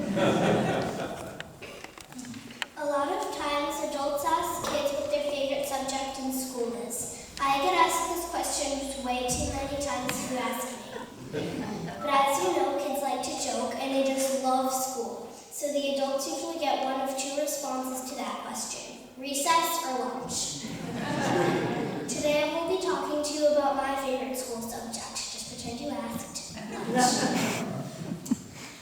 A lot of times, adults ask kids what their favorite subject in school is. I get asked this question way too many times if you ask me. But as you know, kids like to joke, and they just love school. So the adults usually get one of two responses to that question: recess or lunch. Today I will be talking to you about my favorite school subject. Just pretend you asked. Lunch.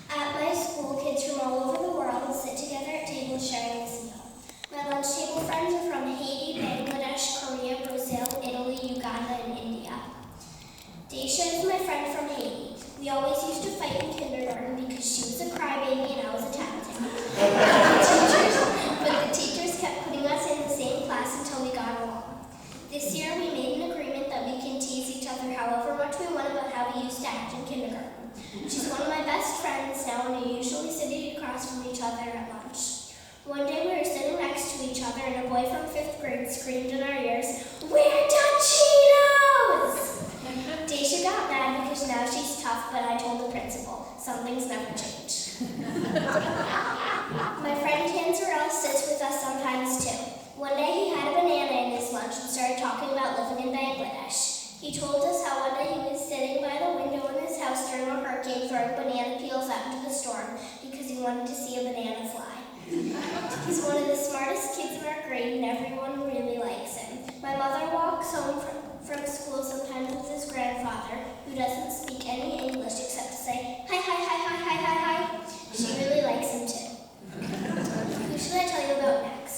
At my school, kids from all over the world sit together at tables sharing this meal. My lunch table friends are from Haiti, Bangladesh, Korea, Brazil, Italy, Uganda, and India. Daisha is my friend from Haiti. We always used to fight in kindergarten because she was a crybaby and I was a tattletale. But the teachers kept putting us in the same class until we got along. This year we made an agreement that we can tease each other however much we want about how we used to act in kindergarten. She's one of my best friends now, and we usually sit across from each other at lunch. One day we were sitting next to each other, and a boy from 5th grade screamed in our ears, "We're Cheetos!" Daisha got mad because now she's tough, but I told the principal, some things never change. My friend Tanzarel sits with us sometimes too. One day he had a banana in his lunch and started talking about living in Bangladesh. He told us how one day he was sitting by the window in his house during a hurricane throwing banana peels out into the storm because he wanted to see a banana fly. He's one of the smartest kids in our grade and everyone really likes him. My mother walks home from school sometimes with his grandfather, who doesn't speak any English except to say, "Hi, hi, hi, hi, hi, hi, hi." She really likes him too. Who should I tell you about next?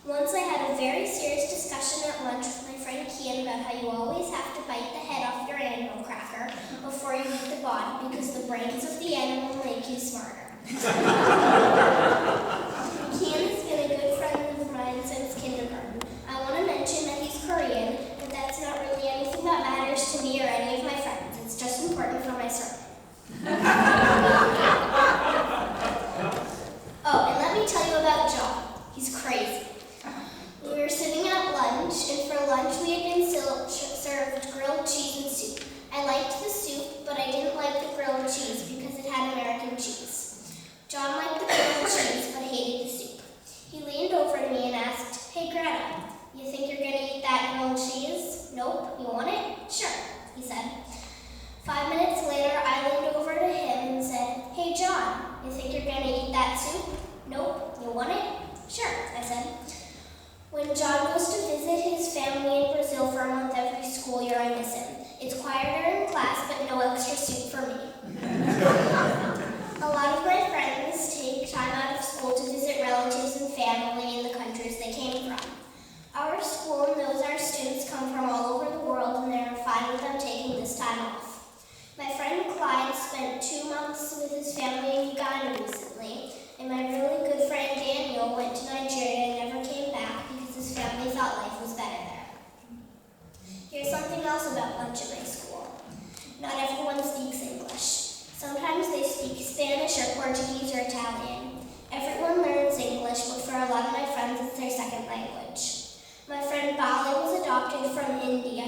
Once I had a very serious discussion at lunch with my friend Kian about how you always have to bite the head off your animal cracker before you eat the body because the brains of the animal make you smarter. Kian has been a good friend of mine since kindergarten. I want to mention that he's Korean, but that's not really anything that matters to me or any of my friends. It's just important for my sermon. Oh, and let me tell you about John. He's crazy. We were sitting at lunch, and for lunch we had been served grilled cheese and soup. I liked the soup, but I didn't like the grilled cheese because it had American cheese. John liked the grilled cheese, but hated the soup. He leaned over to me and asked, "Hey Greta, you think you're gonna eat that grilled cheese?" "Nope. You want it?" "Sure," he said. 5 minutes later, I leaned over to him and said, "Hey John, you think you're gonna eat that soup?" "Nope. You want it?" "Sure," I said. When John goes to visit his family in Brazil for a month every school year, I miss him. It's quieter in class, but no extra soup for me. A lot of my friends take time out of school to visit relatives and family in the countries they came from. Our school knows our students come from all over the world, and they're fine with them taking this time off. My friend Clyde spent 2 months with his family in Uganda recently, and my really good friend Daniel went to Nigeria and never came back because his family thought life was better there. Here's something else about lunch at my school. Not everyone speaks English. Sometimes they speak Spanish or Portuguese or Italian. Everyone learns English, but for a lot of my friends, it's their second language. My friend Bali was adopted from India.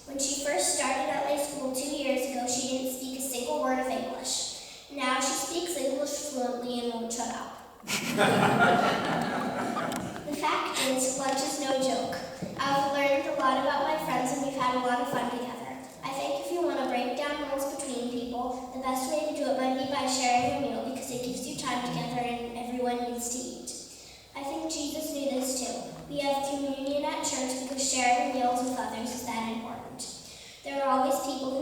When she first started at my school 2 years ago, she didn't speak a single word of English. Now she speaks English fluently and won't shut up. The fact is, lunch is no joke. I've learned a lot about my friends and we've had a lot of fun together. I think if you want to break down rules between people, the best way to do it might be by sharing a meal because it gives you time together and everyone needs to eat. I think Jesus knew this too. We have communion at church because sharing meals with others is that important. There are always people who